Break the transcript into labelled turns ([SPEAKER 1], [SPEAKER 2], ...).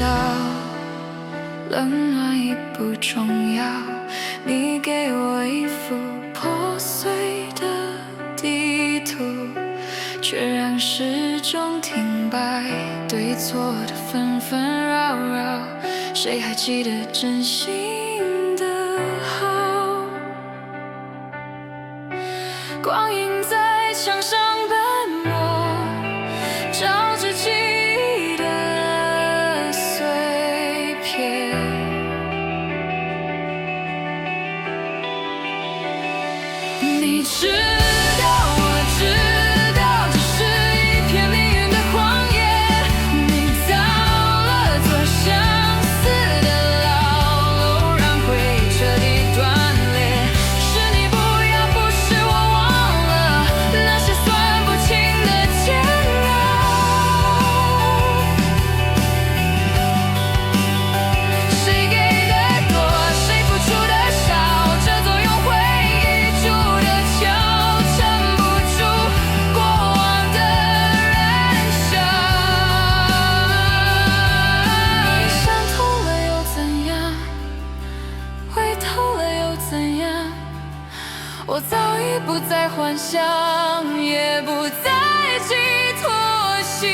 [SPEAKER 1] 道，冷暖已不重要。你给我一幅破碎的地图，却让时钟停摆，对错的纷纷扰扰，谁还记得真心的好？光影在墙上奔波，照着记忆的碎片。你知道，我知道，这是一片命运的荒野。你造了座相似的牢笼，让回忆彻底断裂。是你不要，不是我忘了那些算不清的煎熬。谁给的多，谁付出的少，这座用回忆筑的桥，撑不住过往的燃烧。想通了又怎样？回头了又怎样？我早已不再幻想，也不再寄托希